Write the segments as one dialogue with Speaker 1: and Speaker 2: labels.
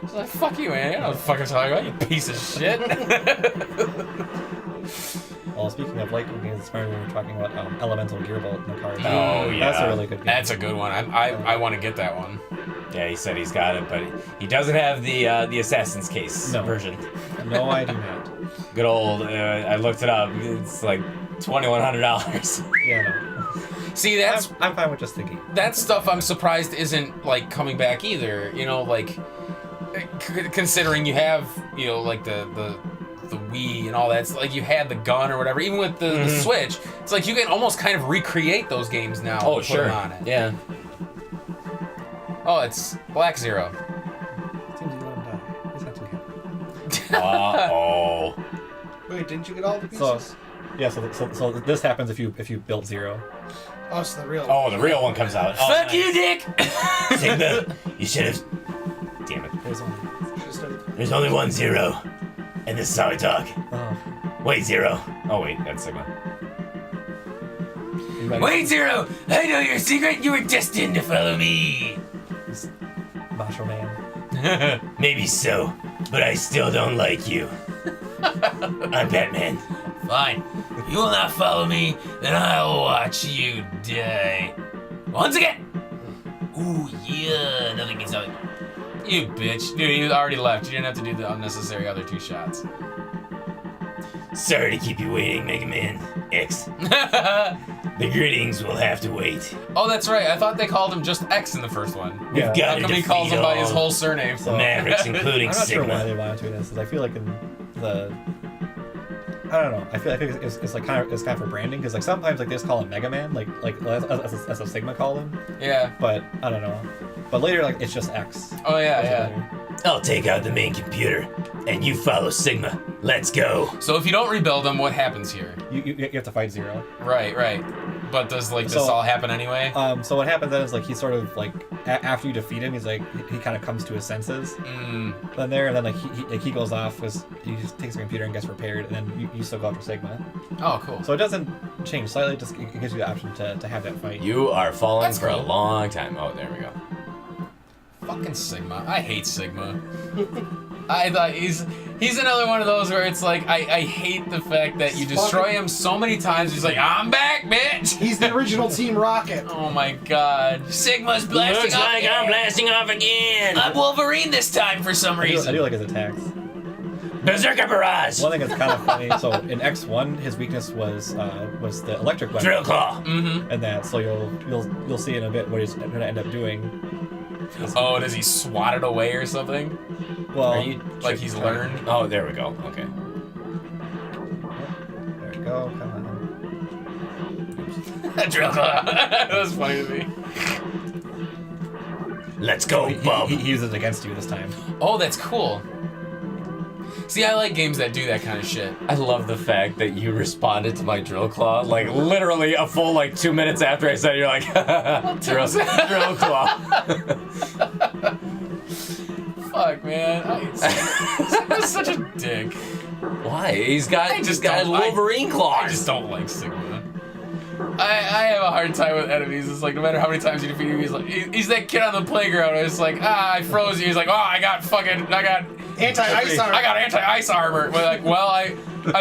Speaker 1: She's like, fuck you, man. You know what the fuck I'm talking about, you piece of shit.
Speaker 2: Well, speaking of light games, it's funny when we were talking about Elemental Gearbolt in the card.
Speaker 3: Oh, yeah.
Speaker 2: That's a really good game.
Speaker 1: That's a good one. I want to get that one.
Speaker 3: Yeah, he said he's got it, but he doesn't have the Assassin's Case version.
Speaker 2: No, I do not.
Speaker 3: Good old, I looked it up, it's like $2,100.
Speaker 2: Yeah, no.
Speaker 1: See, that's...
Speaker 2: I'm fine with just the game.
Speaker 1: That stuff I'm surprised isn't, like, coming back either. You know, like, considering you have, you know, like, the Wii and all that. It's like you had the gun or whatever. Even with the Switch, it's like you can almost kind of recreate those games now.
Speaker 3: Oh,
Speaker 1: and
Speaker 3: sure.
Speaker 1: Put them on it.
Speaker 3: Yeah.
Speaker 1: Oh, it's Black Zero.
Speaker 2: Seems you let him die. He's not too happy.
Speaker 3: Uh-oh.
Speaker 4: Wait, didn't you get all the pieces?
Speaker 2: So this happens if you build Zero.
Speaker 4: Oh, it's the real one.
Speaker 3: Oh, the real one comes out. Oh,
Speaker 1: Fuck
Speaker 3: nice.
Speaker 1: you, Dick!
Speaker 3: Sigma, you should have... Damn it. There's only one Zero. And this is how I talk.
Speaker 2: Oh.
Speaker 3: Wait, Zero. Oh, wait, that's Sigma.
Speaker 1: Wait, Zero! I know your secret! You were destined to follow me!
Speaker 2: Macho Man.
Speaker 3: Maybe so, but I still don't like you. I'm Batman.
Speaker 1: Fine. If you will not follow me, then I'll watch you die. Once again! Ooh, yeah, nothing gets out. You bitch. Dude, you already left. You didn't have to do the unnecessary other 2 shots.
Speaker 3: Sorry to keep you waiting, Mega Man X. The greetings will have to wait.
Speaker 1: Oh, that's right. I thought they called him just X in the first one.
Speaker 2: Yeah.
Speaker 3: We've got
Speaker 1: How
Speaker 3: to
Speaker 1: come he
Speaker 3: defeat
Speaker 1: calls him by his
Speaker 3: all
Speaker 1: whole surname?
Speaker 3: the Mavericks, including
Speaker 2: I'm not sure why
Speaker 3: Sigma.
Speaker 2: they wanted to do this, because I feel like in the... I don't know. I feel it's like kind of for branding, because like sometimes like they just call him Mega Man, like as a Sigma call him.
Speaker 1: Yeah.
Speaker 2: But I don't know. But later, like it's just X.
Speaker 1: Oh, yeah.
Speaker 3: I'll take out the main computer, and you follow Sigma. Let's go.
Speaker 1: So if you don't rebuild him, what happens here?
Speaker 2: You have to fight Zero.
Speaker 1: Right. But does like this
Speaker 2: So-
Speaker 1: all happen anyway?
Speaker 2: So what happens then is like he sort of like after you defeat him, he's like he kind of comes to his senses. Then then like he goes off because he just takes the computer and gets repaired, and then you still go after Sigma.
Speaker 1: Oh, cool.
Speaker 2: So it doesn't change slightly. Just it gives you the option to have that fight.
Speaker 3: You are falling
Speaker 1: That's
Speaker 3: for
Speaker 1: cool.
Speaker 3: a long time. Oh, there we go.
Speaker 1: Fucking Sigma. I hate Sigma. I thought he's another one of those where it's like I hate the fact that you destroy him so many times. He's like, I'm back, bitch.
Speaker 4: He's the original Team Rocket.
Speaker 1: Oh my god. Sigma's blasting
Speaker 3: Looks
Speaker 1: off
Speaker 3: like
Speaker 1: again.
Speaker 3: I'm blasting off again.
Speaker 1: I'm Wolverine this time for some
Speaker 2: I
Speaker 1: reason.
Speaker 2: do like his attacks.
Speaker 3: Berserker Barrage.
Speaker 2: One thing that's kind of funny. So in X1, his weakness was the electric weapon.
Speaker 3: Drill Claw.
Speaker 2: And that, so you'll see in a bit what he's going to end up doing.
Speaker 1: Oh, does he swat it away or something?
Speaker 2: Well,
Speaker 1: Are you, like he's learned?
Speaker 3: Oh, there we go. Okay.
Speaker 2: There we go. Come on.
Speaker 1: Drill claw. That was funny to me.
Speaker 3: Let's go, Bub.
Speaker 2: He uses it against you this time.
Speaker 1: Oh, that's cool. See, I like games that do that kind of shit.
Speaker 3: I love the fact that you responded to my drill claw, like literally a full like 2 minutes after I said it, you're like, drill claw.
Speaker 1: Fuck, man. Sigma's such a dick.
Speaker 3: Why? He's got
Speaker 1: I just
Speaker 3: got
Speaker 1: don't
Speaker 3: Wolverine claws.
Speaker 1: I just don't like Sigma. I have a hard time with enemies. It's like no matter how many times you defeat him, he's like he's that kid on the playground. It's like I froze you. He's like I got
Speaker 4: Anti-ice armor.
Speaker 1: I got anti-ice armor. We're like, well, I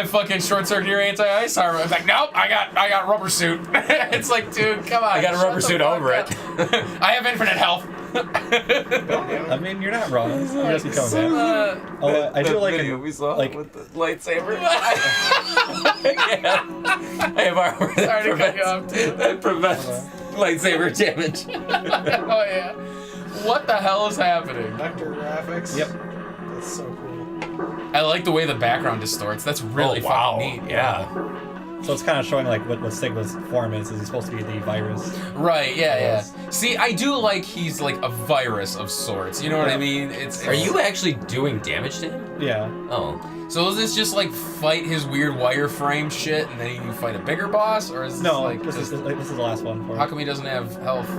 Speaker 1: fucking short circuit your anti-ice armor. It's like, nope, I got rubber suit. It's like, dude, come on.
Speaker 3: I got a rubber suit over it.
Speaker 1: I have infinite health.
Speaker 2: I mean, you're not wrong. You're just becoming that. I do like it.
Speaker 3: we saw
Speaker 2: like-
Speaker 3: with the lightsaber. I have armor
Speaker 1: Sorry to cut you off, too.
Speaker 3: that prevents lightsaber damage.
Speaker 1: Oh yeah. What the hell is happening?
Speaker 4: Vector graphics.
Speaker 2: Yep.
Speaker 4: That's so cool.
Speaker 1: I like the way the background distorts. That's really fucking neat.
Speaker 3: Yeah.
Speaker 2: So it's kind of showing like what Sigma's form is he's supposed to be the virus.
Speaker 1: Right, yeah. See, I do like he's like a virus of sorts. You know what I mean? It's
Speaker 3: Are you actually doing damage to him?
Speaker 2: Yeah.
Speaker 3: Oh.
Speaker 1: So is this just like fight his weird wireframe shit and then you fight a bigger boss, or is this
Speaker 2: No,
Speaker 1: like
Speaker 2: this is the last one for
Speaker 1: how
Speaker 2: him.
Speaker 1: come he doesn't have health?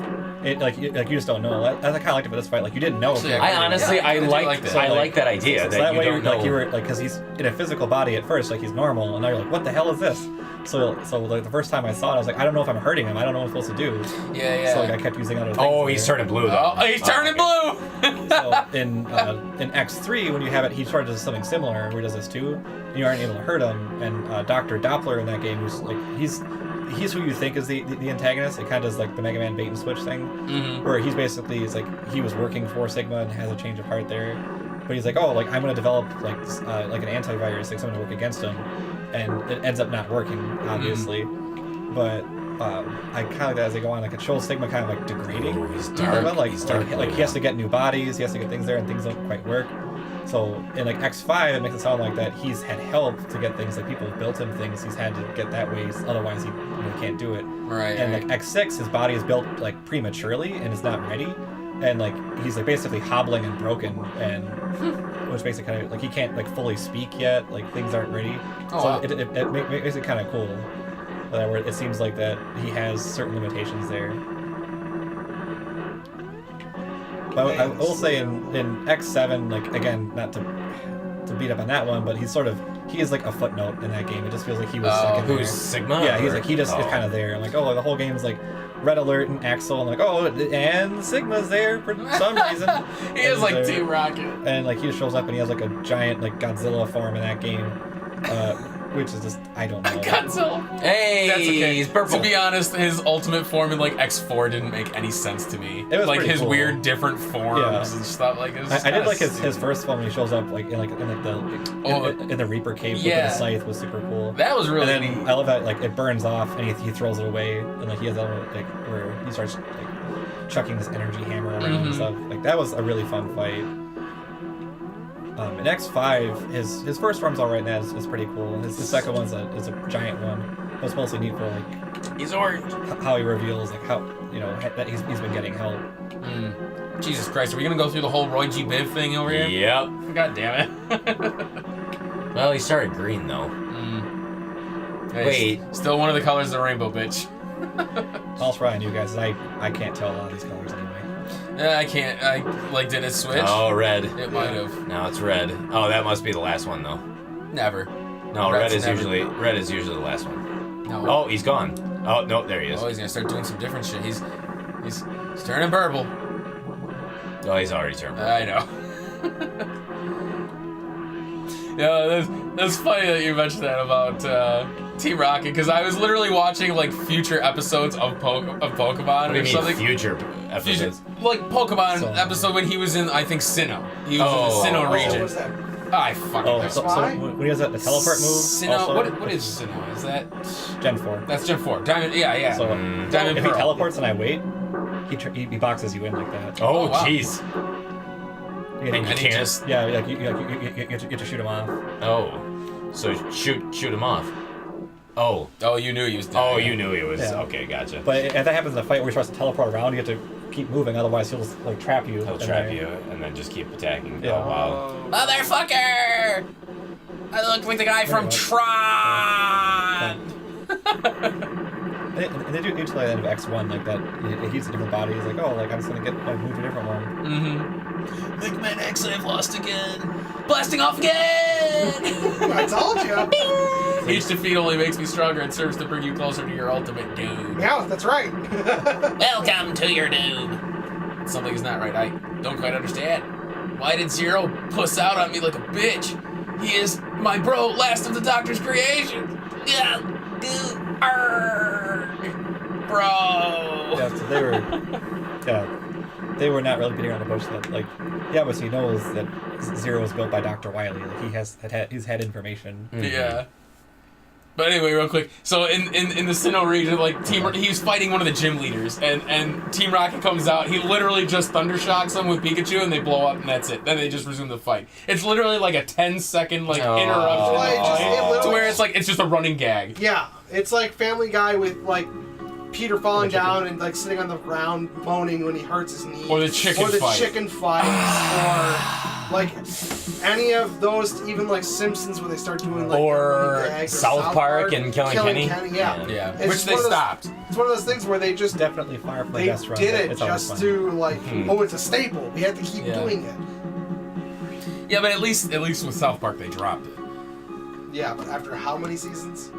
Speaker 2: you just don't know. I kind of liked it for this fight. Like you didn't know.
Speaker 1: Actually,
Speaker 3: I honestly,
Speaker 1: I do like that.
Speaker 3: I like that idea
Speaker 2: So
Speaker 3: that
Speaker 2: that
Speaker 3: you
Speaker 2: way,
Speaker 3: don't know.
Speaker 2: like you were like, because he's in a physical body at first, like he's normal, and now you're like, what the hell is this? So like the first time I saw it, I was like, I don't know if I'm hurting him. I don't know what I'm supposed to do.
Speaker 1: Yeah.
Speaker 2: So like I kept using other things.
Speaker 3: Oh, he's turning blue though.
Speaker 1: Oh, he's turning blue.
Speaker 2: So in X3, when you have it, he sort of does something similar where he does this too, and you aren't able to hurt him. And Dr. Doppler in that game, who's like he's who you think is the antagonist. It kind of does like the Mega Man bait and switch thing, where he's basically it's like he was working for Sigma and has a change of heart there, but he's like, oh, like I'm gonna develop like an antivirus, like something to work against him, and it ends up not working, obviously. But I kind of like that as they go on, like it shows Sigma kind of like degrading.
Speaker 3: Ooh, he's dark.
Speaker 2: Like,
Speaker 3: He's dark.
Speaker 2: like he has to get new bodies, he has to get things there, and things don't quite work. So in like X5, it makes it sound like that he's had help to get things, like people have built him things, he's had to get that way, otherwise he can't do it.
Speaker 1: Right.
Speaker 2: And like X6, his body is built like prematurely and is not ready, and like he's like basically hobbling and broken, and which makes it kind of like he can't like fully speak yet, like things aren't ready.
Speaker 1: Oh,
Speaker 2: So
Speaker 1: wow.
Speaker 2: it makes it kind of cool. Where it seems like that he has certain limitations there. But I will say in X7, like again, not to beat up on that one, but he is like a footnote in that game. It just feels like he was stuck in
Speaker 3: Who's
Speaker 2: there.
Speaker 3: Sigma?
Speaker 2: Yeah, he's
Speaker 3: or-
Speaker 2: like he just is kind of there. I'm like, oh, the whole game's like Red Alert and Axel, and like, oh, and Sigma's there for some reason.
Speaker 1: He is like
Speaker 2: there.
Speaker 1: Team Rocket.
Speaker 2: And like he just shows up and he has like a giant like Godzilla form in that game, which is just I don't know.
Speaker 1: Godzilla.
Speaker 3: Hey,
Speaker 1: That's okay.
Speaker 3: he's purple.
Speaker 1: To be honest, his ultimate form in like X4 didn't make any sense to me.
Speaker 2: It was
Speaker 1: like
Speaker 2: pretty
Speaker 1: his
Speaker 2: cool.
Speaker 1: weird different forms
Speaker 2: Yeah.
Speaker 1: and stuff. Like it was
Speaker 2: I did like his
Speaker 1: stupid.
Speaker 2: first one when he shows up like in the Reaper cave
Speaker 1: yeah.
Speaker 2: with the scythe was super cool.
Speaker 1: That was really
Speaker 2: And then
Speaker 1: neat.
Speaker 2: I love that like it burns off and he throws it away, and like he has that like where he starts like chucking this energy hammer around and stuff. Like that was a really fun fight. In X5, his first form's alright, and that is pretty cool. His second one's is a giant one. It was mostly neat for like
Speaker 1: He's orange.
Speaker 2: how he reveals like how that he's been getting help.
Speaker 1: Jesus Christ, are we gonna go through the whole Roy G. Biv thing over here?
Speaker 3: Yep.
Speaker 1: God damn it.
Speaker 3: Well, he started green though.
Speaker 1: Hey,
Speaker 3: Wait.
Speaker 1: Still one of the colors of the rainbow, bitch.
Speaker 2: I'll try on you guys. I can't tell a lot of these colors anyway.
Speaker 1: I can't. Did it switch?
Speaker 3: Oh, red.
Speaker 1: It might have.
Speaker 3: Now it's red. Oh, that must be the last one though.
Speaker 1: Never.
Speaker 3: No,
Speaker 1: Red's
Speaker 3: red is
Speaker 1: never-
Speaker 3: usually the last one.
Speaker 1: No.
Speaker 3: Oh, he's gone. Oh no, there he is.
Speaker 1: Oh, he's gonna start doing some different shit. He's turning purple.
Speaker 3: Oh, he's already turned.
Speaker 1: I know. Yeah, that's funny that you mentioned that about Team Rocket, because I was literally watching like future episodes of Pokemon
Speaker 3: What do
Speaker 1: or
Speaker 3: you mean
Speaker 1: something.
Speaker 3: future episodes?
Speaker 1: Like Pokemon
Speaker 2: So-
Speaker 1: episode when he was in, I think, Sinnoh. He was in the Sinnoh
Speaker 3: Oh,
Speaker 1: region.
Speaker 4: What was that?
Speaker 1: I fucking know.
Speaker 2: So
Speaker 4: Why?
Speaker 2: when he has the teleport move,
Speaker 1: Sinnoh.
Speaker 2: also,
Speaker 1: What is Sinnoh? Is that
Speaker 2: Gen 4.
Speaker 1: that's Gen 4? Diamond. Yeah.
Speaker 2: So
Speaker 1: Diamond
Speaker 2: if he
Speaker 1: Pearl.
Speaker 2: teleports and I wait, he boxes you in like that.
Speaker 3: Oh,
Speaker 1: wow.
Speaker 3: jeez.
Speaker 2: You
Speaker 3: And you
Speaker 1: And he
Speaker 3: can't.
Speaker 1: just-
Speaker 2: yeah, like you get to shoot him off.
Speaker 3: Oh, so shoot him off. Oh,
Speaker 1: Oh, you knew he was dead.
Speaker 3: oh, you knew he was.
Speaker 2: Yeah.
Speaker 3: Okay, gother.
Speaker 2: But if that happens in a fight where he starts to teleport around, you have to keep moving, otherwise he'll just like trap you.
Speaker 3: He'll
Speaker 2: in
Speaker 3: trap
Speaker 2: there.
Speaker 3: you and then just keep attacking.
Speaker 2: Yeah.
Speaker 3: Oh wow.
Speaker 1: Motherfucker! I look like the guy from
Speaker 2: Very
Speaker 1: Tron.
Speaker 2: And they do each like the end of X1 like that. He's a different body. He's like, oh, like I'm just gonna move to a different one.
Speaker 1: Mm-hmm. Mega Man X, I've lost again. Blasting off again!
Speaker 4: I told you.
Speaker 1: Each defeat only makes me stronger and serves to bring you closer to your ultimate doom.
Speaker 4: Yeah, that's right.
Speaker 1: Welcome to your doom. Something's not right. I don't quite understand. Why did Zero puss out on me like a bitch? He is my bro, last of the Doctor's creation. Yeah, bro.
Speaker 2: Yeah, so they were not really beating around the bush. That like, yeah, but he knows that Zero was built by Dr. Wily. Like he's had information.
Speaker 1: Yeah. But anyway, real quick. So in the Sinnoh region, like he's fighting one of the gym leaders, and Team Rocket comes out. He literally just thundershocks them with Pikachu, and they blow up, and that's it. Then they just resume the fight. It's literally like a 10-second like
Speaker 3: Oh.
Speaker 1: interruption
Speaker 4: Well, it just- it literally-
Speaker 1: to where it's just a running gag.
Speaker 4: Yeah, it's like Family Guy with like Peter falling down and like sitting on the ground moaning when he hurts his knee.
Speaker 1: Or the chicken
Speaker 4: Or the
Speaker 1: fight.
Speaker 4: chicken fight. like any of those, even like Simpsons, where they start doing like
Speaker 3: Or
Speaker 4: running gags,
Speaker 3: South Park and Killing Kenny.
Speaker 4: Yeah.
Speaker 1: Yeah,
Speaker 4: It's
Speaker 1: which
Speaker 4: just
Speaker 1: they
Speaker 4: one of those-
Speaker 1: stopped.
Speaker 4: It's one of those things where they just
Speaker 2: Definitely Firefly
Speaker 4: they
Speaker 2: Best Run.
Speaker 4: did it
Speaker 2: It's always
Speaker 4: just
Speaker 2: fun.
Speaker 4: to like, oh, it's a staple. We have to keep
Speaker 1: Yeah.
Speaker 4: doing it.
Speaker 1: Yeah, but at least with South Park they dropped it.
Speaker 4: Yeah, but after how many seasons?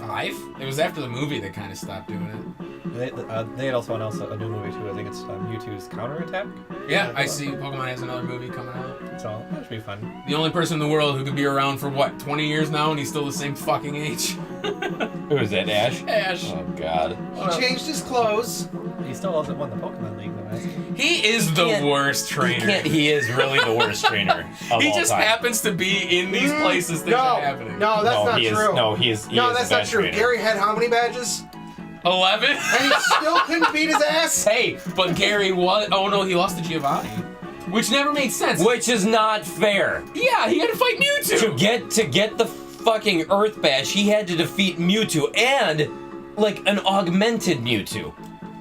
Speaker 1: 5? It was after the movie they kind of stopped doing it.
Speaker 2: They had also announced a new movie too. I think it's Mewtwo's Counterattack.
Speaker 1: Yeah, I see Pokemon has another movie coming out.
Speaker 2: So that should be fun.
Speaker 1: The only person in the world who could be around for what, 20 years now, and he's still the same fucking age.
Speaker 3: Who is that, Ash?
Speaker 1: Ash.
Speaker 3: Oh, God.
Speaker 4: He changed his clothes.
Speaker 2: He still hasn't won the Pokemon League though, has he?
Speaker 1: He is the worst trainer.
Speaker 3: He is really the worst trainer of
Speaker 1: He
Speaker 3: all
Speaker 1: just
Speaker 3: time.
Speaker 1: happens to be in these places things
Speaker 4: No,
Speaker 1: are happening.
Speaker 4: no, that's not
Speaker 3: he is,
Speaker 4: true.
Speaker 3: No, he is. He
Speaker 4: No,
Speaker 3: is
Speaker 4: that's
Speaker 3: the
Speaker 4: not
Speaker 3: best
Speaker 4: true.
Speaker 3: trainer.
Speaker 4: Gary had how many badges?
Speaker 1: 11?
Speaker 4: And he still couldn't beat his ass?
Speaker 1: Hey, but Gary was. Oh no, he lost to Giovanni. Which never made sense.
Speaker 3: Which is not fair.
Speaker 1: Yeah, he had to fight Mewtwo.
Speaker 3: To get the fucking Earth Bash, he had to defeat Mewtwo and like an augmented Mewtwo.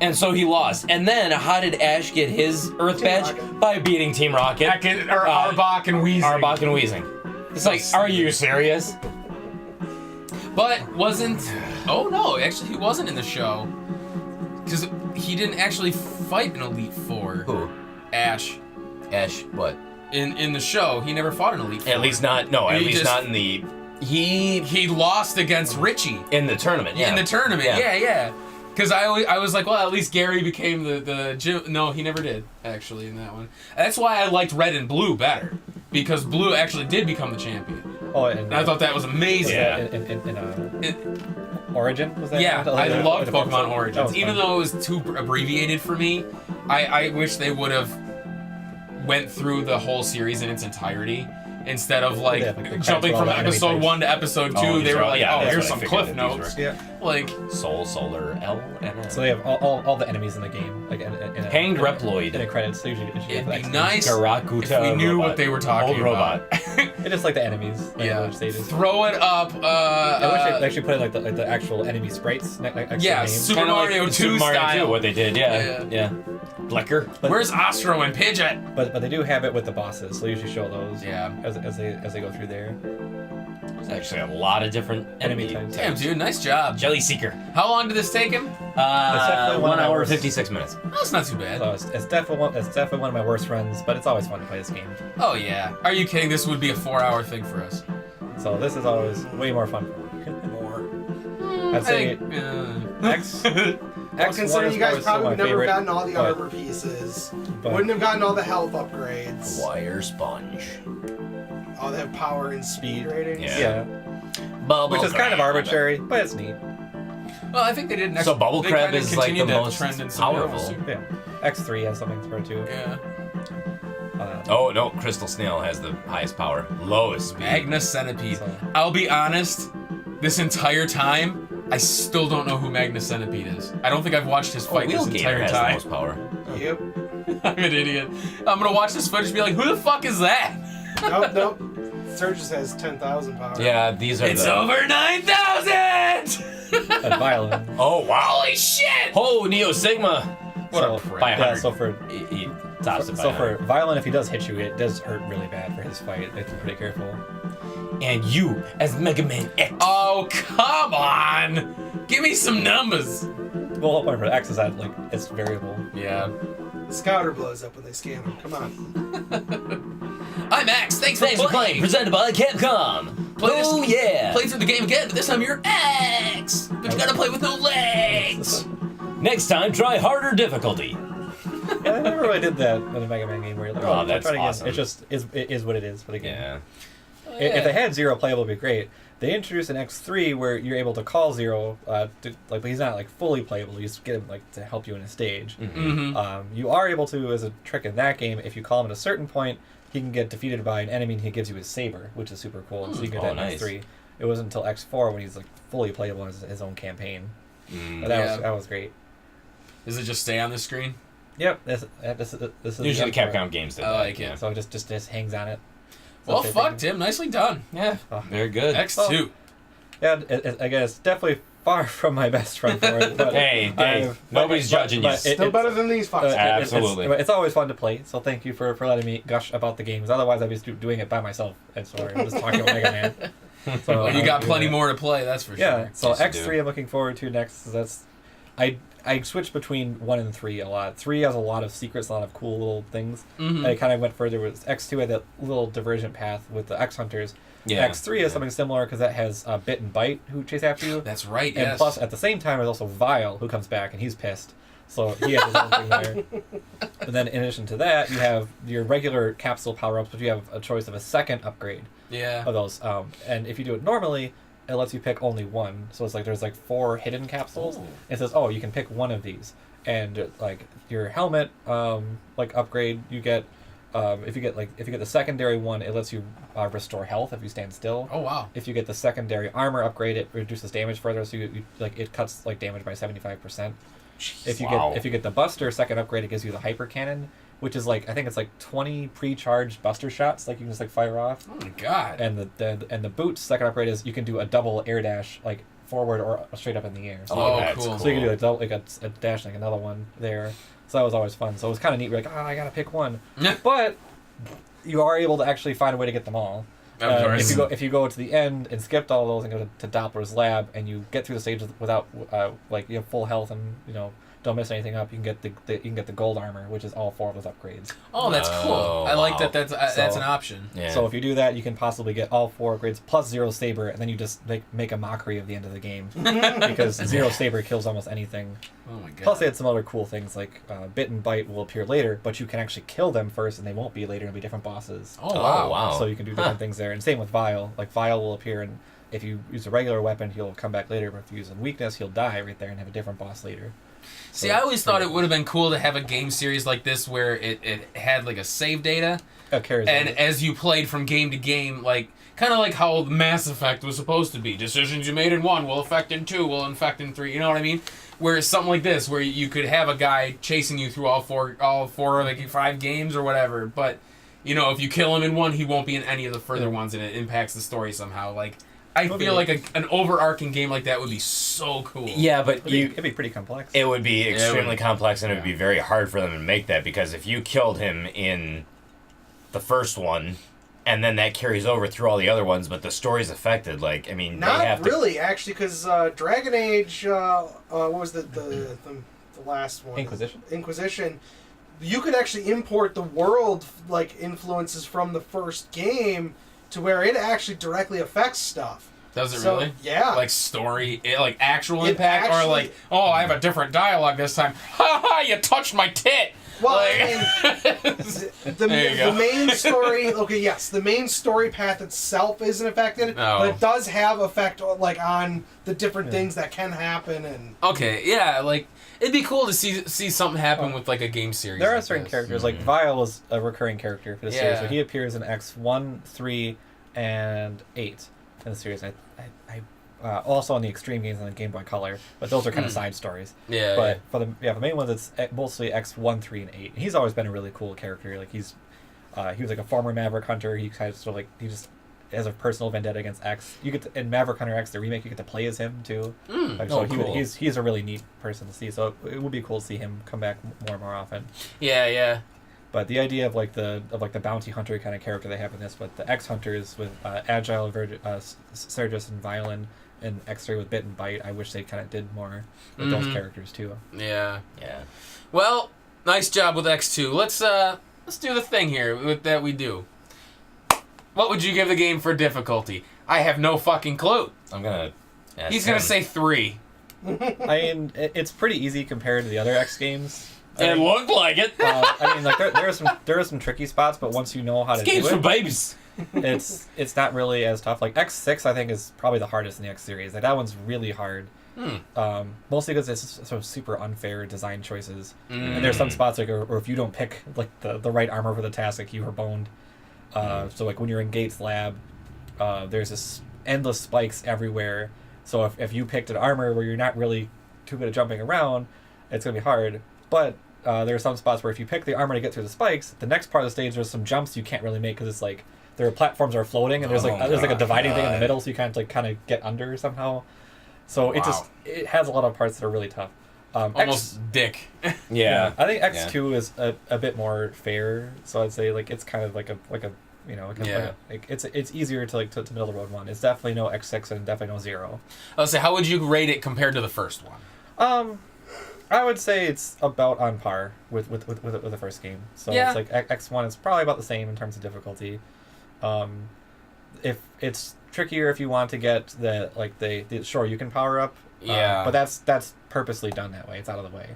Speaker 3: And so he lost. And then how did Ash get his Earth
Speaker 4: Team
Speaker 3: Badge?
Speaker 4: Rocket.
Speaker 3: By beating Team Rocket.
Speaker 1: Arbok and Weezing.
Speaker 3: Arbok and Weezing. It's like, are you serious?
Speaker 1: But wasn't. Oh no, actually he wasn't in the show. Because he didn't actually fight an Elite Four.
Speaker 3: Who?
Speaker 1: Ash.
Speaker 3: Ash, what?
Speaker 1: In the show, he never fought an Elite Four.
Speaker 3: At least not, no, at
Speaker 1: He
Speaker 3: least
Speaker 1: just-
Speaker 3: not in the, he,
Speaker 1: lost against Richie.
Speaker 3: in the tournament, yeah.
Speaker 1: In the tournament, yeah. Because I was like, well, at least Gary became the gym. No, he never did, actually, in that one. That's why I liked Red and Blue better. Because Blue actually did become the champion.
Speaker 2: Oh,
Speaker 1: And I thought that was amazing.
Speaker 3: Yeah.
Speaker 2: Origin was that?
Speaker 1: Yeah, I loved Pokemon
Speaker 2: That
Speaker 1: Origins.
Speaker 2: was
Speaker 1: Even
Speaker 2: fun.
Speaker 1: though it was too abbreviated for me, I wish they would have went through the whole series in its entirety. Instead of like
Speaker 2: Yeah, like the
Speaker 1: jumping
Speaker 2: credits
Speaker 1: from
Speaker 2: for all the
Speaker 1: episode
Speaker 2: enemy
Speaker 1: 1 to episode 2,
Speaker 3: Oh,
Speaker 1: they
Speaker 3: these
Speaker 1: were
Speaker 3: are all-
Speaker 1: like,
Speaker 3: yeah,
Speaker 1: oh,
Speaker 3: that's
Speaker 1: here's
Speaker 3: what I
Speaker 1: some
Speaker 3: figured
Speaker 1: cliff
Speaker 3: that these
Speaker 1: notes.
Speaker 2: Yeah.
Speaker 1: Like,
Speaker 3: Soul, Solar, L, and
Speaker 2: So they have all the enemies in the game, like in
Speaker 3: Hanged
Speaker 2: in
Speaker 3: Reploid.
Speaker 2: the credits. So usually
Speaker 1: it'd be
Speaker 2: like,
Speaker 1: nice
Speaker 3: Garakuta
Speaker 1: if we knew
Speaker 3: robot.
Speaker 1: what they were talking
Speaker 3: Old
Speaker 1: about.
Speaker 3: robot.
Speaker 2: It's just like the enemies. Like
Speaker 1: Yeah,
Speaker 2: which stages.
Speaker 1: throw it up.
Speaker 2: I wish they actually put like the actual enemy sprites next to
Speaker 1: Yeah,
Speaker 2: the names.
Speaker 1: Super
Speaker 3: Kinda
Speaker 1: Mario
Speaker 3: like
Speaker 1: 2
Speaker 3: Super Mario
Speaker 1: style.
Speaker 3: 2, what they did, yeah. Blicker.
Speaker 1: Where's Ostro and Pidgeot?
Speaker 2: But they do have it with the bosses, so they usually show those.
Speaker 1: Yeah.
Speaker 2: As they go through there.
Speaker 3: There's actually a lot of different enemy
Speaker 2: types.
Speaker 1: Damn, dude, nice job.
Speaker 3: Jelly Seeker.
Speaker 1: How long did this take him?
Speaker 2: definitely one
Speaker 3: 1
Speaker 2: of my
Speaker 3: hour
Speaker 2: worst.
Speaker 3: 56 minutes.
Speaker 1: That's not too bad.
Speaker 2: So it's definitely one of my worst runs, but it's always fun to play this game.
Speaker 1: Oh yeah. Are you kidding? This would be a 4-hour thing for us.
Speaker 2: So this is always way more fun for me.
Speaker 4: More.
Speaker 2: I'd say X.
Speaker 4: Well,
Speaker 2: X1
Speaker 4: considering
Speaker 2: is
Speaker 4: you guys
Speaker 2: still
Speaker 4: probably
Speaker 2: my
Speaker 4: would never
Speaker 2: favorite,
Speaker 4: gotten all the
Speaker 2: but-
Speaker 4: armor pieces,
Speaker 2: but-
Speaker 4: wouldn't have gotten all the health upgrades.
Speaker 3: Wire sponge.
Speaker 4: Oh, they have power and speed ratings.
Speaker 3: Yeah.
Speaker 2: Yeah,
Speaker 3: Bubble
Speaker 2: which is kind of
Speaker 3: Crab.
Speaker 2: arbitrary, but it's neat.
Speaker 1: Well, I think they didn't.
Speaker 3: So Bubble
Speaker 1: they
Speaker 3: Crab
Speaker 1: kinda
Speaker 3: is like the
Speaker 1: continued that
Speaker 3: most
Speaker 1: trend in some
Speaker 3: powerful.
Speaker 1: others, too.
Speaker 2: Yeah, X3 has something for it too.
Speaker 1: Yeah.
Speaker 3: Oh no, Crystal Snail has the highest power. Lowest speed.
Speaker 1: Magna Centipede.
Speaker 2: So-
Speaker 1: I'll be honest. This entire time, I still don't know who Magna Centipede is. I don't think I've watched his fight this
Speaker 3: Wheel Gator
Speaker 1: entire
Speaker 3: has the
Speaker 1: time.
Speaker 3: most power.
Speaker 4: Yep.
Speaker 1: I'm an idiot. I'm gonna watch this footage and be like, who the fuck is that?
Speaker 4: Nope. Surges has 10,000 power.
Speaker 3: Yeah, these are
Speaker 1: It's
Speaker 3: the...
Speaker 1: over 9,000!
Speaker 2: And Violin.
Speaker 3: Oh wow.
Speaker 1: Holy shit!
Speaker 3: Oh, Neo Sigma.
Speaker 1: What
Speaker 2: So-
Speaker 1: a prick.
Speaker 3: By
Speaker 2: Yeah,
Speaker 3: 100.
Speaker 2: so for
Speaker 3: He tops it by
Speaker 2: so
Speaker 3: 100.
Speaker 2: for Violin, if he does hit you, it does hurt really bad for his fight. They have to be pretty careful.
Speaker 3: And you, as Mega Man X.
Speaker 1: Oh, come on! Give me some numbers!
Speaker 2: The whole point for X is that like it's variable.
Speaker 1: Yeah.
Speaker 4: Scouter blows up when they scan him. Come on.
Speaker 1: I'm Max. Thanks
Speaker 3: Thanks
Speaker 1: for
Speaker 3: for playing. Presented by Capcom.
Speaker 1: Play this-
Speaker 3: Oh yeah.
Speaker 1: Play through the game again, but this time you're X! But you gotta play with no legs!
Speaker 3: Next time, try harder difficulty.
Speaker 2: Yeah, I never really did that in a Mega Man game where you're like,
Speaker 3: Oh,
Speaker 2: oh,
Speaker 3: that's
Speaker 2: try it again.
Speaker 3: awesome.
Speaker 2: It just it is what it is for the game.
Speaker 3: Yeah.
Speaker 2: If they had Zero playable, it'd be great. They introduced an X3 where you're able to call Zero, but he's not like fully playable. You just get him like to help you in a stage.
Speaker 1: Mm-hmm.
Speaker 2: You are able to, as a trick in that game, if you call him at a certain point, he can get defeated by an enemy and he gives you his saber, which is super cool. So you get
Speaker 3: Oh,
Speaker 2: that in
Speaker 3: nice.
Speaker 2: X3. It wasn't until X4 when he's like fully playable in his own campaign. But
Speaker 1: Yeah.
Speaker 2: that was great.
Speaker 1: Does it just stay on the screen?
Speaker 2: Yep, this is
Speaker 3: Usually
Speaker 2: X4.
Speaker 3: Capcom games did
Speaker 1: I
Speaker 3: that.
Speaker 1: like it.
Speaker 3: Yeah.
Speaker 2: So it just hangs on it.
Speaker 1: Well,
Speaker 2: That's
Speaker 1: fuck,
Speaker 2: it.
Speaker 1: Tim. Nicely done.
Speaker 3: Yeah.
Speaker 2: Oh.
Speaker 3: Very good.
Speaker 1: X2.
Speaker 2: Yeah, again, it's definitely far from my best friend for it. But
Speaker 3: Hey, nobody's judging you.
Speaker 4: Still better than these fucks.
Speaker 3: Absolutely.
Speaker 2: It's always fun to play, so thank you for letting me gush about the games. Otherwise, I'd be doing it by myself. And so I'm just talking about Mega Man. So
Speaker 1: Well, you got plenty more to play, that's for sure.
Speaker 2: Yeah, so
Speaker 3: Yes, you
Speaker 2: X3
Speaker 3: do.
Speaker 2: I'm looking forward to next. I switched between 1 and 3 a lot. 3 has a lot of secrets, a lot of cool little things.
Speaker 1: Mhm.
Speaker 2: I kind of went further with X2 had that little divergent path with the X Hunters.
Speaker 3: Yeah.
Speaker 2: X3 is something similar because that has Bit and Bite who chase after you.
Speaker 1: That's right,
Speaker 2: And
Speaker 1: yes.
Speaker 2: plus, at the same time, there's also Vile who comes back and he's pissed. So he has his own thing there. And then in addition to that, you have your regular capsule power-ups, but you have a choice of a second upgrade
Speaker 1: Yeah.
Speaker 2: of those. And if you do it normally, it lets you pick only one. So it's like there's like 4 hidden capsules.
Speaker 3: Ooh.
Speaker 2: It says, oh, you can pick one of these. And like your helmet like upgrade, you get if you get the secondary one, it lets you restore health if you stand still.
Speaker 1: Oh, wow.
Speaker 2: If you get the secondary armor upgrade, it reduces damage further, so you like it cuts like damage by 75%. If you
Speaker 3: Wow.
Speaker 2: get the Buster second upgrade, it gives you the hyper cannon, which is like I think it's like 20 pre-charged Buster shots, like you can just like fire off.
Speaker 1: Oh, my God.
Speaker 2: And the Boot second upgrade is you can do a double air dash like forward or straight up in the air. So,
Speaker 1: Oh,
Speaker 3: that's
Speaker 1: cool.
Speaker 2: so you can do a double like a dash like another one there. So that was always fun. So it was kind of neat. We're like, I gotta pick one, but you are able to actually find a way to get them all.
Speaker 1: Of course.
Speaker 2: If you go to the end and skipped all those and go to Doppler's lab and you get through the stages without like you have full health and don't mess anything up, you can get the gold armor, which is all 4 of those upgrades.
Speaker 1: Oh, that's cool.
Speaker 3: Oh,
Speaker 1: I like
Speaker 3: wow.
Speaker 1: that's
Speaker 2: So-
Speaker 1: an option.
Speaker 3: Yeah.
Speaker 2: So if you do that, you can possibly get all 4 upgrades plus Zero Saber, and then you just make a mockery of the end of the game because Zero Saber kills almost anything.
Speaker 1: Oh, my God.
Speaker 2: Plus, they had some other cool things like Bit and Bite will appear later, but you can actually kill them first, and they won't be later. It'll be different bosses.
Speaker 1: Oh, wow.
Speaker 3: wow.
Speaker 2: So you can do different things there. And same with Vile. Like Vile will appear, and if you use a regular weapon, he'll come back later. But if you use a weakness, he'll die right there and have a different boss later.
Speaker 1: See,
Speaker 2: So
Speaker 1: I always
Speaker 2: it's
Speaker 1: thought
Speaker 2: pretty
Speaker 1: it would have been cool to have a game series like this where it had like a save data,
Speaker 2: carries
Speaker 1: and
Speaker 2: over.
Speaker 1: as you played from game to game, like kind of like how Mass Effect was supposed to be. Decisions you made in 1 will affect in 2, will affect in 3. You know what I mean? Where it's something like this, where you could have a guy chasing you through all four, like 5 games or whatever. But if you kill him in 1, he won't be in any of the further ones, and it impacts the story somehow. Like I feel like an overarching game like that would be so cool.
Speaker 3: Yeah, but
Speaker 2: It'd be pretty complex.
Speaker 3: it would be extremely
Speaker 1: would-
Speaker 3: complex, and it would be very hard for them to make that, because if you killed him in the first one, and then that carries over through all the other ones, but the story's affected, like, I mean, they have
Speaker 4: Not really, actually, because Dragon Age, what was the last one? Inquisition. You could actually import the world like influences from the first game to where it actually directly affects stuff.
Speaker 1: Does it
Speaker 4: So,
Speaker 1: really?
Speaker 4: yeah.
Speaker 1: Like story, like actual
Speaker 4: It
Speaker 1: impact, or
Speaker 4: actually-
Speaker 1: like, oh, I have a different dialogue this time. Ha ha! You touched my tit.
Speaker 4: Well,
Speaker 1: Like-
Speaker 4: I mean,
Speaker 1: There you go.
Speaker 4: the main story. Okay, yes, the main story path itself isn't affected,
Speaker 1: No.
Speaker 4: but it does have effect like on the different things that can happen and.
Speaker 1: Okay, yeah, like it'd be cool to see something happen with like a game series.
Speaker 2: There are
Speaker 1: like
Speaker 2: certain
Speaker 1: this.
Speaker 2: characters, like Vile is a recurring character for the series,
Speaker 1: Yeah.
Speaker 2: so he appears in X1, 3, and 8 in the series. I also on the Extreme games on the Game Boy Color, but those are kind of side stories.
Speaker 1: Yeah,
Speaker 2: But for the main ones, it's mostly X1, 3, and 8. He's always been a really cool character. Like he was like a former Maverick Hunter. He kind of sort of like he just has a personal vendetta against X. You get to, in Maverick Hunter X, the remake, you get to play as him too. Like, so
Speaker 1: cool.
Speaker 2: he's a really neat person to see. So it would be cool to see him come back more and more often.
Speaker 1: yeah.
Speaker 2: But the idea of the bounty hunter kind of character they have in this, with the X Hunters with Agile, Sergis, and Violin, and X3 with Bit and Bite, I wish they kind of did more with those characters too.
Speaker 1: Yeah.
Speaker 3: Yeah.
Speaker 1: Well, nice job with X2. Let's do the thing here with that we do. What would you give the game for difficulty? I have no fucking clue.
Speaker 3: I'm gonna.
Speaker 1: He's gonna say 3.
Speaker 2: I mean, it's pretty easy compared to the other X games.
Speaker 1: It looked like it.
Speaker 2: I mean, like there are some tricky spots, but once you know how to
Speaker 3: This game's
Speaker 2: do
Speaker 3: for
Speaker 2: it,
Speaker 3: babies.
Speaker 2: it's not really as tough. Like X6, I think is probably the hardest in the X series. Like that one's really hard. Mostly because it's sort of super unfair design choices, and there's some spots like, or if you don't pick like the right armor for the task, like you are boned. So like when you're in Gates' lab, there's this endless spikes everywhere. So if you picked an armor where you're not really too good at jumping around, it's gonna be hard. But there are some spots where if you pick the armor to get through the spikes, the next part of the stage there's some jumps you can't really make because it's like there are platforms are floating and there's like a dividing thing in the middle, so you kind of get under somehow. So it has a lot of parts that are really tough.
Speaker 1: Almost dick.
Speaker 3: Yeah.
Speaker 2: I think X2 is a bit more fair. So I'd say like it's kind of like a it's easier to to middle of the road one. It's definitely no X6 and definitely no 0.
Speaker 1: I'll say, how would you rate it compared to the first one?
Speaker 2: I would say it's about on par with the first game. So it's like X1 is probably about the same in terms of difficulty. If it's trickier if you want to get the sure you can power up. But that's purposely done that way. It's out of the way.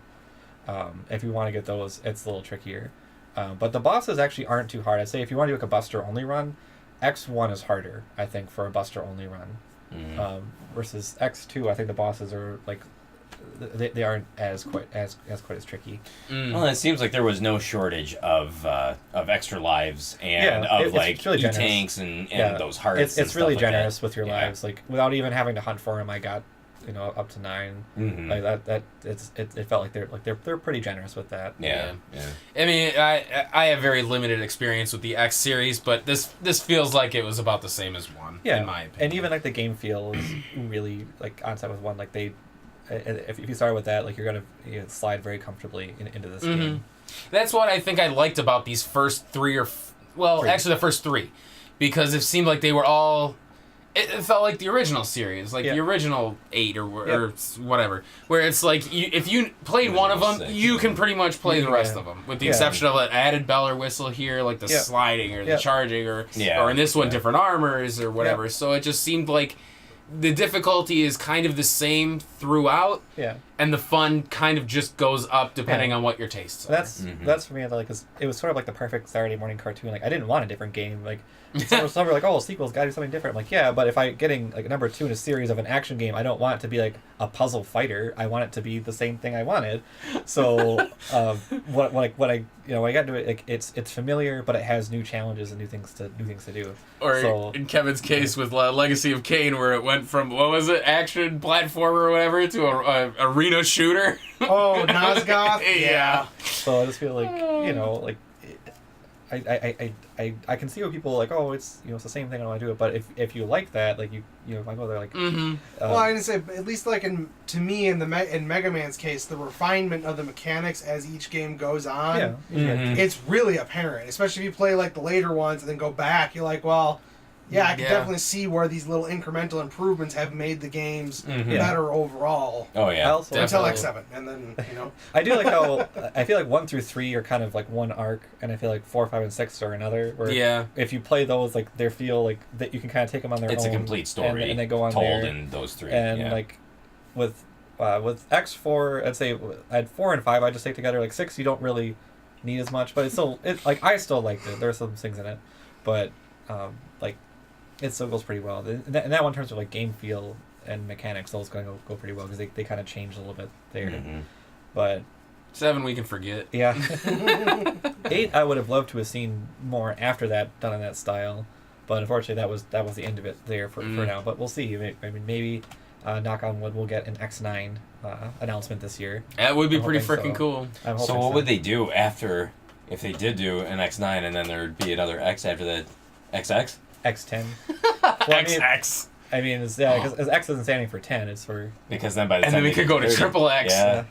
Speaker 2: If you want to get those, it's a little trickier. But the bosses actually aren't too hard. I'd say if you want to do like a Buster only run, X1 is harder, I think, for a Buster only run. Mm-hmm. Versus X2, I think the bosses are like they aren't quite as tricky.
Speaker 3: Well, it seems like there was no shortage of extra lives and of really E-tanks and those hearts.
Speaker 2: It's really generous with your lives, like without even having to hunt for them. I got up to 9. Mm-hmm. Like that it felt like they're pretty generous with that.
Speaker 3: Yeah.
Speaker 1: I mean, I have very limited experience with the X series, but this feels like it was about the same as 1. In my opinion.
Speaker 2: And even like the game feel is really like on set with 1. Like if you start with that, like you're gonna slide very comfortably into this game.
Speaker 1: That's what I think I liked about these first 3 actually the first 3, because it seemed like they were all. It felt like the original series, like the original 8 or whatever, where it's like if you played one of them, you can pretty much play the rest of them, with the exception of an added bell or whistle here, like the sliding or the charging or in this one different armors or whatever. So it just seemed like the difficulty is kind of the same throughout, and the fun kind of just goes up depending on what your tastes are.
Speaker 2: That's for me, like, 'cause it was sort of like the perfect Saturday morning cartoon. Like I didn't want a different game, like. Some are like, oh, sequels gotta do something different. I'm like, yeah, but if I'm getting like number 2 in a series of an action game, I don't want it to be like a puzzle fighter. I want it to be the same thing I wanted. So when I got into it, like it's familiar, but it has new challenges and new things to do.
Speaker 1: Or in Kevin's case with Legacy of Kain, where it went from action platformer or whatever to a arena shooter.
Speaker 4: Oh, Nosgoth.
Speaker 1: Yeah.
Speaker 2: So I just feel like like. I can see what people are like, oh, it's it's the same thing, I don't want to do it. But if you like that, like if I go there like
Speaker 4: well, I didn't say, at least like in Mega Man's case, the refinement of the mechanics as each game goes on, it's really apparent. Especially if you play like the later ones and then go back, you're like, well, I can definitely see where these little incremental improvements have made the games better overall.
Speaker 3: Oh yeah,
Speaker 4: until X7, and then
Speaker 2: I do like how I feel like 1 through 3 are kind of like one arc, and I feel like 4, 5, and 6 are another. Where if you play those, like they feel like that you can kind of take them on their own.
Speaker 3: It's a complete story,
Speaker 2: and they go on
Speaker 3: told
Speaker 2: there.
Speaker 3: in those 3.
Speaker 2: And like with X4, I'd say I had 4 and 5. I just take together. Like 6, you don't really need as much, but it's still like I still liked it. There are some things in it, but like. It still goes pretty well. And that one, in terms of like game feel and mechanics, those going to go pretty well because they kind of changed a little bit there. Mm-hmm. But
Speaker 1: 7 we can forget.
Speaker 2: Yeah. 8 I would have loved to have seen more after that done in that style, but unfortunately that was the end of it there for now. But we'll see. I mean maybe knock on wood, we'll get an X9 announcement this year.
Speaker 1: That would be pretty freaking cool.
Speaker 3: So what would they do after if they did do an X9 and then there'd be another X after that? XX?
Speaker 2: X10.
Speaker 1: XX.
Speaker 2: I mean, because X isn't standing for 10, it's for...
Speaker 3: Because then by the time...
Speaker 1: And then we could go to triple X.
Speaker 3: Yeah.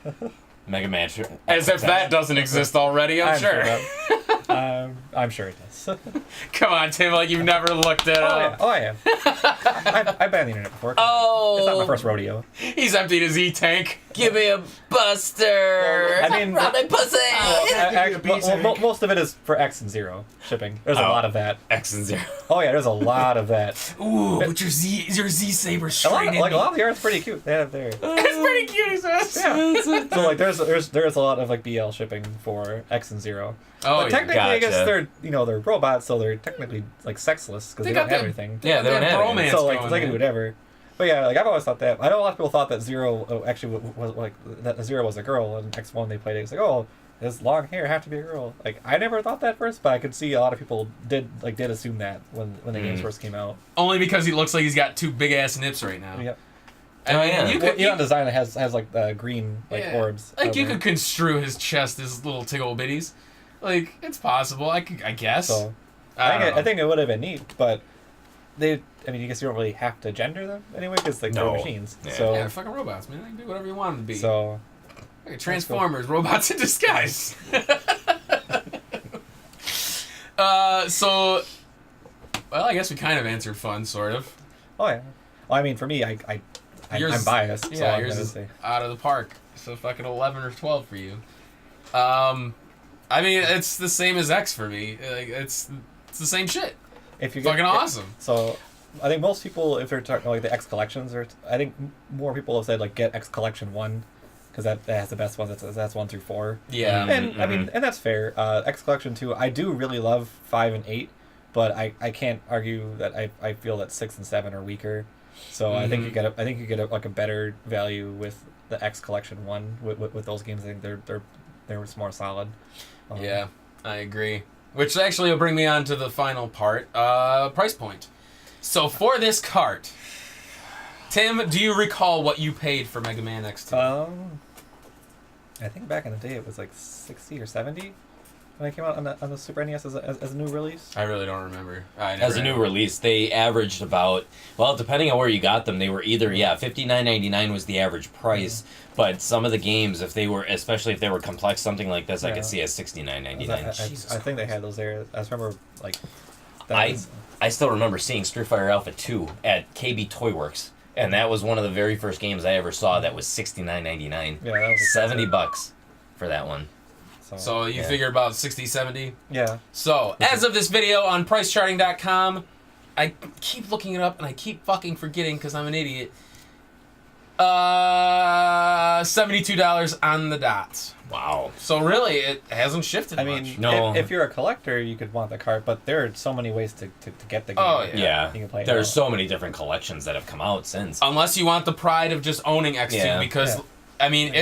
Speaker 3: Mega Man.
Speaker 1: As if that doesn't exist already, I'm sure.
Speaker 2: I'm sure it does.
Speaker 1: Come on, Tim, like you've never looked it up.
Speaker 2: Oh, I have. I've been on the internet before.
Speaker 1: Oh.
Speaker 2: It's not my first rodeo.
Speaker 1: He's emptied his E-tank.
Speaker 3: Give me a buster.
Speaker 2: I mean...
Speaker 3: Run my pussy.
Speaker 2: Most of it is for X and 0 shipping. There's a lot of that.
Speaker 3: X and 0.
Speaker 2: Oh, yeah, there's a lot of that.
Speaker 1: Ooh, but your Z-Saber straight
Speaker 2: a lot of the art's pretty cute. They have there.
Speaker 1: It's pretty cute,
Speaker 2: yeah. So, like, there's a lot of, like, BL shipping for X and 0.
Speaker 1: Oh,
Speaker 2: but technically, I guess they're robots, so they're technically like sexless because they don't have anything.
Speaker 3: Yeah, they don't have
Speaker 1: romance.
Speaker 2: So like they can do whatever. But yeah, like I've always thought that. I know a lot of people thought that 0 actually was like that 0 was a girl, and X1 they played it. It's like, oh, his long hair have to be a girl. Like I never thought that first, but I could see a lot of people did assume that when the games first came out.
Speaker 1: Only because he looks like he's got 2 big ass nips right now.
Speaker 2: Yep.
Speaker 1: You
Speaker 2: design it has like green orbs.
Speaker 1: Like you could construe his chest as little tickle bitties. Like it's possible. I guess.
Speaker 2: So, I think it would have been neat, but I mean, I guess you don't really have to gender them anyway, because like
Speaker 3: No.
Speaker 2: they're machines.
Speaker 3: Yeah.
Speaker 2: So
Speaker 1: Yeah, fucking robots, man. They can do whatever you want them to be.
Speaker 2: so
Speaker 1: Like Transformers, robots in disguise. So, well, I guess we kind of answered fun, sort of.
Speaker 2: oh yeah. Well, I mean, for me, I'm biased. So
Speaker 1: Yeah,
Speaker 2: I'm
Speaker 1: yours
Speaker 2: gonna
Speaker 1: is
Speaker 2: say.
Speaker 1: out of the park. So fucking 11 or 12 for you. I mean, it's the same as X for me. Like, it's the same shit.
Speaker 2: If you
Speaker 1: Fucking awesome.
Speaker 2: So, I think most people, if they're talking like the X collections, I think more people have said like get X Collection 1, because that has the best ones. That's 1 through 4.
Speaker 1: Yeah.
Speaker 2: And I mean, and that's fair. X Collection 2, I do really love 5 and 8, but I can't argue that I feel that 6 and 7 are weaker. So I think you get a better value with the X Collection 1 with those games. I think they're more solid.
Speaker 1: Yeah, I agree. Which actually will bring me on to the final part, price point. So for this cart, Tim, do you recall what you paid for Mega Man X2?
Speaker 2: I think back in the day it was like 60 or 70 when it came out on the Super NES as a new release.
Speaker 1: I really don't remember.
Speaker 3: As a new release, they averaged about, well, depending on where you got them, they were either, $59.99 was the average price, but some of the games, especially if they were complex, something like this, I could see as $69.99.
Speaker 2: I think they had those there. I just remember like.
Speaker 3: I still remember seeing Street Fighter Alpha 2 at KB Toy Works, and that was one of the very first games I ever saw that was $69.99.
Speaker 2: Yeah, that was
Speaker 3: $70 for that one.
Speaker 1: So you figure about 60, 70?
Speaker 2: Yeah.
Speaker 1: So, as of this video on pricecharting.com, I keep looking it up and I keep fucking forgetting because I'm an idiot. $72 on the dot.
Speaker 3: Wow.
Speaker 1: So really, it hasn't shifted
Speaker 2: I
Speaker 1: much.
Speaker 2: mean,
Speaker 3: No.
Speaker 2: if you're a collector, you could want the cart, but there are so many ways to get the game.
Speaker 1: Oh, yeah.
Speaker 3: Yeah.
Speaker 2: You can play it
Speaker 3: There's
Speaker 2: now.
Speaker 3: so many different collections that have come out since.
Speaker 1: Unless you want the pride of just owning X2,
Speaker 3: Yeah.
Speaker 1: because,
Speaker 2: Yeah.
Speaker 1: I mean,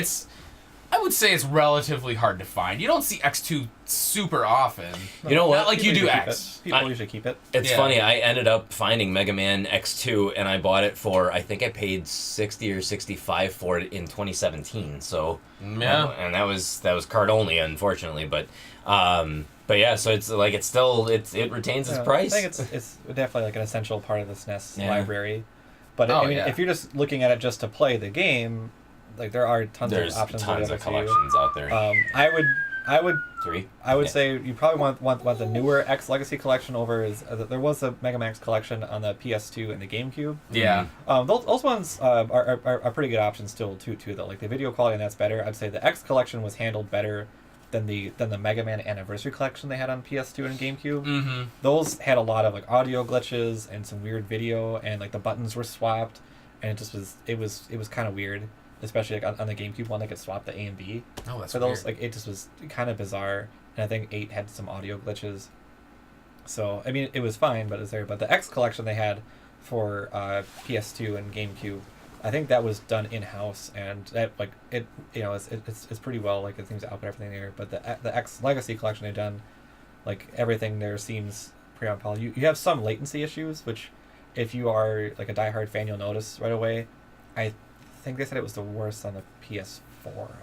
Speaker 1: I would say it's relatively hard to find. You don't see X2 super often.
Speaker 3: You know what?
Speaker 1: Not like you
Speaker 2: People
Speaker 1: do
Speaker 2: usually keep
Speaker 1: X.
Speaker 2: it. People usually keep it.
Speaker 3: It's
Speaker 1: Yeah.
Speaker 3: funny, I ended up finding Mega Man X2 and I bought it for, I think I paid 60 or 65 for it in 2017. So
Speaker 1: Yeah.
Speaker 3: and that was card only, unfortunately, but yeah, so it's like it retains its price.
Speaker 2: I think it's definitely like an essential part of the SNES
Speaker 3: Yeah.
Speaker 2: library. But
Speaker 1: Oh,
Speaker 2: I mean,
Speaker 1: yeah.
Speaker 2: if you're just looking at it just to play the game, like there are
Speaker 3: There's
Speaker 2: of options.
Speaker 3: tons of
Speaker 2: available to you.
Speaker 3: collections out there.
Speaker 2: I would
Speaker 3: 3.
Speaker 2: I would
Speaker 3: Yeah.
Speaker 2: say you probably want the newer X Legacy collection over. There was a Mega Man X collection on the PS2 and the GameCube.
Speaker 1: Yeah.
Speaker 2: Those ones are pretty good options still too though. Like the video quality and that's better. I'd say the X collection was handled better than the Mega Man Anniversary collection they had on PS2 and GameCube.
Speaker 1: Mm-hmm.
Speaker 2: Those had a lot of like audio glitches and some weird video, and like the buttons were swapped, and it was kind of weird. Especially like on the GameCube one, they could swap the A and B.
Speaker 1: Oh, that's
Speaker 2: For those,
Speaker 1: weird.
Speaker 2: like it just was kind of bizarre, and I think 8 had some audio glitches. So I mean, it was fine, but it's there. But the X collection they had for PS2 and GameCube, I think that was done in house, and that like it's pretty well, like it seems to output everything there. But the X Legacy collection they've done, like everything there seems pretty on par. You have some latency issues, which if you are like a diehard fan, you'll notice right away. I think they said it was the worst on the PS4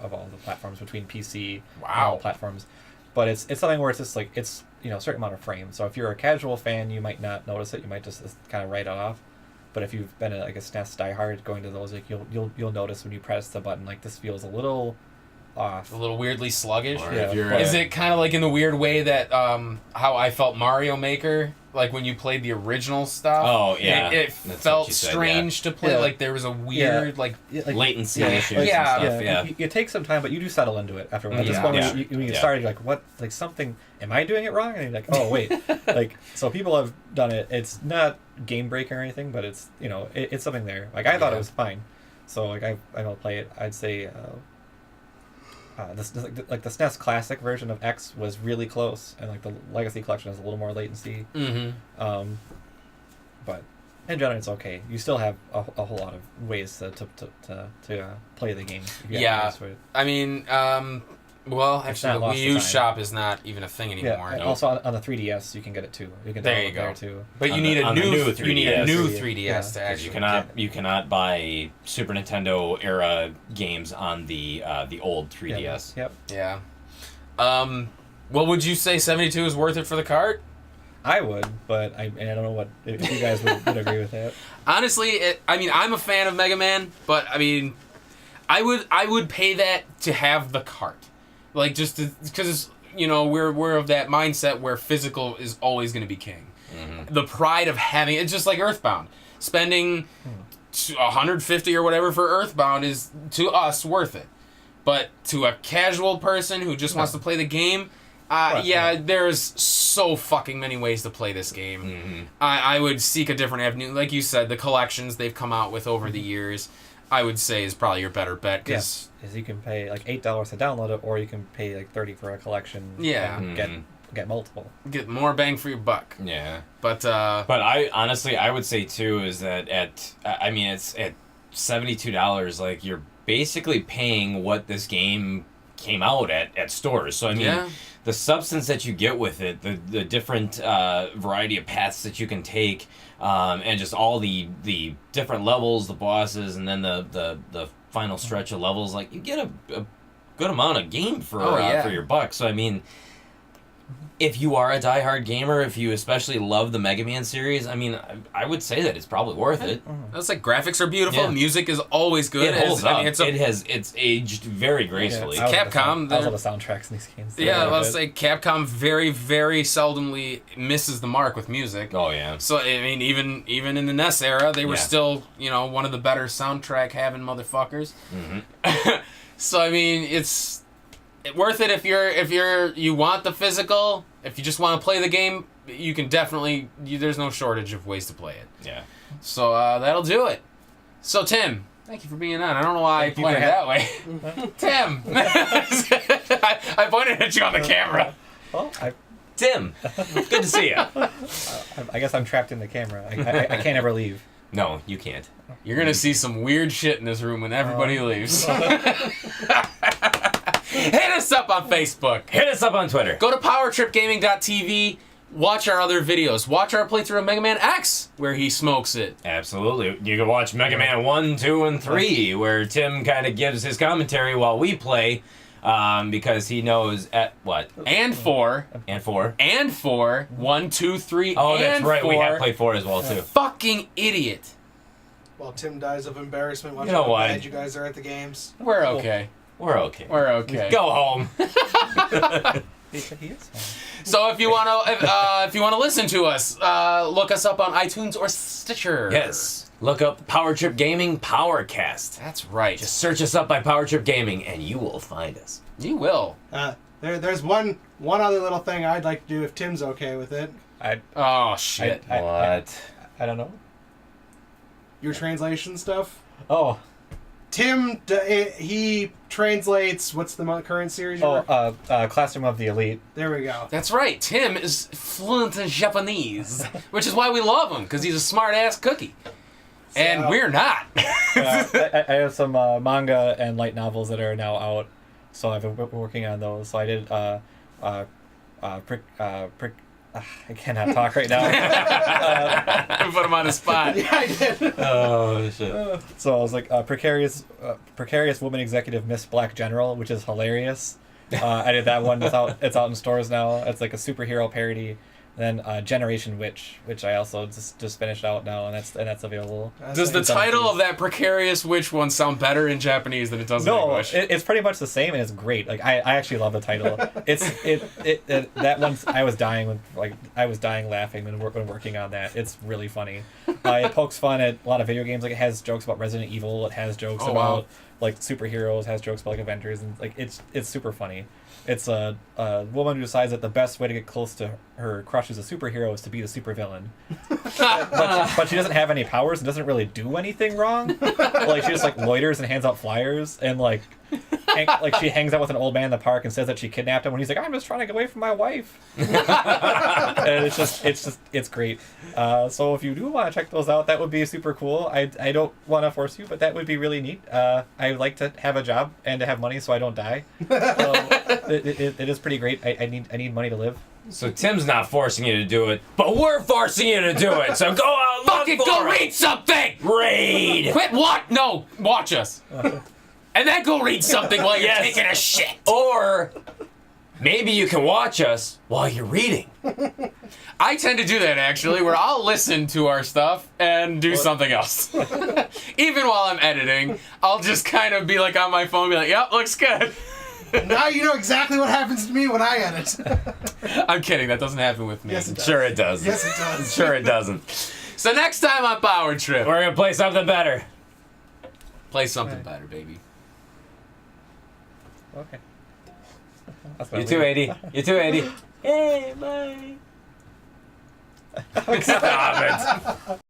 Speaker 2: of all the platforms between PC and all platforms. But it's something where it's just like it's a certain amount of frames. So if you're a casual fan, you might not notice it. You might just kind of write it off. But if you've been a SNES diehard going to those, like you'll notice when you press the button, like this feels a little off.
Speaker 1: A little weirdly sluggish.
Speaker 3: Or
Speaker 2: Yeah,
Speaker 3: if you're,
Speaker 2: but-
Speaker 1: Is it kind of like in the weird way that how I felt Mario Maker, like when you played the original stuff?
Speaker 3: Oh, yeah.
Speaker 1: It
Speaker 3: That's what
Speaker 1: felt
Speaker 3: you said,
Speaker 1: strange to play.
Speaker 2: Yeah.
Speaker 1: Like there was a weird like.
Speaker 3: latency
Speaker 2: Yeah.
Speaker 3: issues
Speaker 1: Yeah.
Speaker 3: and stuff, yeah.
Speaker 2: You take some time, but you do settle into it afterwards. At this
Speaker 1: Yeah.
Speaker 2: point,
Speaker 3: Yeah.
Speaker 2: when you
Speaker 3: Yeah.
Speaker 2: started, you're like, what? Like something? Am I doing it wrong? And you're like, oh wait, like so people have done it. It's not game breaking or anything, but it's it's something there. Like I thought
Speaker 1: Yeah.
Speaker 2: it was fine, so like I don't play it. I'd say this like the SNES Classic version of X was really close, and like the Legacy Collection has a little more latency.
Speaker 1: Mm-hmm.
Speaker 2: But in general, it's okay. You still have a whole lot of ways to play the game. If you have
Speaker 1: Yeah.
Speaker 2: ways for it.
Speaker 1: I mean, well,
Speaker 2: It's
Speaker 1: actually,
Speaker 2: not
Speaker 1: the
Speaker 2: lost
Speaker 1: Wii
Speaker 2: to
Speaker 1: U
Speaker 2: time.
Speaker 1: shop is not even a thing anymore.
Speaker 2: Yeah. and
Speaker 3: Nope.
Speaker 2: Also on the 3DS, you can get it too. You can
Speaker 1: There
Speaker 2: download
Speaker 1: you go.
Speaker 2: there too.
Speaker 1: But you
Speaker 3: On
Speaker 1: need
Speaker 3: the-
Speaker 1: a
Speaker 3: on the
Speaker 1: new
Speaker 3: new
Speaker 1: 3DS
Speaker 2: 3DS.
Speaker 1: to
Speaker 2: Yeah.
Speaker 1: actually.
Speaker 3: You cannot buy Super Nintendo era games on the old 3DS.
Speaker 2: Yep.
Speaker 1: Yeah. Well, would you say 72 is worth it for the cart?
Speaker 2: I would, but I don't know what if you guys would agree with that.
Speaker 1: Honestly, I'm a fan of Mega Man, but I would pay that to have the cart, like just because we're of that mindset where physical is always going to be king. Mm-hmm. The pride of having it's just like Earthbound, spending $150 or whatever for Earthbound is to us worth it, but to a casual person who just wants to play the game. There's so fucking many ways to play this game. Mm-hmm. I would seek a different avenue. Like you said, the collections they've come out with over the years, I would say is probably your better bet. Because
Speaker 2: you can pay like $8 to download it, or you can pay like $30 for a collection.
Speaker 1: Yeah.
Speaker 2: And get multiple.
Speaker 1: Get more bang for your buck.
Speaker 3: Yeah.
Speaker 1: But
Speaker 3: I honestly, I would say too is that it's at $72. Like you're basically paying what this game came out at stores. So the substance that you get with it, the different variety of paths that you can take, and just all the different levels, the bosses, and then the final stretch of levels, like you get a good amount of game for your buck. So if you are a diehard gamer, if you especially love the Mega Man series, I would say that it's probably worth it.
Speaker 1: It's like graphics are beautiful, music is always good.
Speaker 3: It holds up. It's aged very gracefully.
Speaker 1: Yeah, Capcom.
Speaker 2: I love the soundtracks in these games.
Speaker 1: Yeah, let's say Capcom very, very seldomly misses the mark with music.
Speaker 3: Oh yeah.
Speaker 1: So even in the NES era, they were still one of the better soundtrack having motherfuckers. Mm-hmm. So it's worth it if you want the physical. If you just want to play the game, you can definitely. There's no shortage of ways to play it.
Speaker 3: Yeah.
Speaker 1: So that'll do it. So Tim, thank you for being on. I don't know why I pointed that way. Tim, I pointed at you on the camera.
Speaker 2: Well,
Speaker 3: Tim, good to see you.
Speaker 2: I guess I'm trapped in the camera. I can't ever leave.
Speaker 3: No, you can't.
Speaker 1: You're gonna see some weird shit in this room when everybody leaves. Hit us up on Facebook.
Speaker 3: Hit us up on Twitter.
Speaker 1: Go to powertripgaming.tv. Watch our other videos. Watch our playthrough of Mega Man X, where he smokes it.
Speaker 3: Absolutely. You can watch Mega Man 1, 2, and 3, where Tim kind of gives his commentary while we play, because he knows at what?
Speaker 1: And 4.
Speaker 3: And 4.
Speaker 1: And 4. 1, 2, 3,
Speaker 3: oh,
Speaker 1: and 4.
Speaker 3: that's right. We have played 4 as well, too.
Speaker 1: Fucking idiot.
Speaker 4: While Tim dies of embarrassment watching
Speaker 3: how
Speaker 4: bad you guys are at the games.
Speaker 1: We're okay.
Speaker 3: We're okay.
Speaker 1: We're okay.
Speaker 3: Go home.
Speaker 2: He is home.
Speaker 1: So if you wanna listen to us, look us up on iTunes or Stitcher.
Speaker 3: Yes. Look up Power Trip Gaming Powercast.
Speaker 1: That's right.
Speaker 3: Just search us up by Power Trip Gaming, and you will find us.
Speaker 1: You will.
Speaker 4: There's one other little thing I'd like to do if Tim's okay with it.
Speaker 1: Oh shit.
Speaker 3: What?
Speaker 2: I don't know.
Speaker 4: Your translation stuff.
Speaker 2: Oh.
Speaker 4: Tim, he translates. What's the current series?
Speaker 2: Classroom of the Elite.
Speaker 4: There we go.
Speaker 1: That's right. Tim is fluent in Japanese, which is why we love him, because he's a smart ass cookie, and we're not.
Speaker 2: I have some manga and light novels that are now out, so I've been working on those. So I did I cannot talk right now.
Speaker 1: Put him on the spot.
Speaker 4: Yeah, I did.
Speaker 3: Oh shit.
Speaker 2: So I was like precarious woman executive Miss Black General, which is hilarious. I did that one. It's out in stores now. It's like a superhero parody. Then Generation Witch, which I also just finished out now, and that's available.
Speaker 1: Does the title of that Precarious Witch one sound better in Japanese than it does in English?
Speaker 2: No, it's pretty much the same, and it's great. Like I actually love the title. That one I was dying laughing when working on that. It's really funny. It pokes fun at a lot of video games. Like it has jokes about Resident Evil. It has jokes about like superheroes. It has jokes about like Avengers, and like it's super funny. It's a woman who decides that the best way to get close to her crush as a superhero is to be the supervillain. but she doesn't have any powers and doesn't really do anything wrong. Like she just like loiters and hands out flyers and like she hangs out with an old man in the park and says that she kidnapped him when he's like, I'm just trying to get away from my wife. And it's great. So if you do want to check those out, that would be super cool. I don't want to force you, but that would be really neat. I like to have a job and to have money so I don't die. It is pretty great. I need money to live.
Speaker 3: So Tim's not forcing you to do it, but we're forcing you to do it. So go out,
Speaker 1: fucking go read something.
Speaker 3: Read.
Speaker 1: Quit what? No, watch us. And then go read something while you're taking a shit.
Speaker 3: Or Maybe you can watch us while you're reading.
Speaker 1: I tend to do that actually, where I'll listen to our stuff and do something else. Even while I'm editing, I'll just kind of be like on my phone, be like, "Yep, looks good."
Speaker 4: Now you know exactly what happens to me when I edit.
Speaker 1: I'm kidding. That doesn't happen with me.
Speaker 4: Yes, it does.
Speaker 3: Sure it does.
Speaker 4: Yes, it does.
Speaker 3: Sure it doesn't.
Speaker 1: So next time on Power Trip,
Speaker 3: We're gonna play something better.
Speaker 1: play something better, baby.
Speaker 2: Okay.
Speaker 3: You too, 80. You too, 80. Hey, bye. Stop it.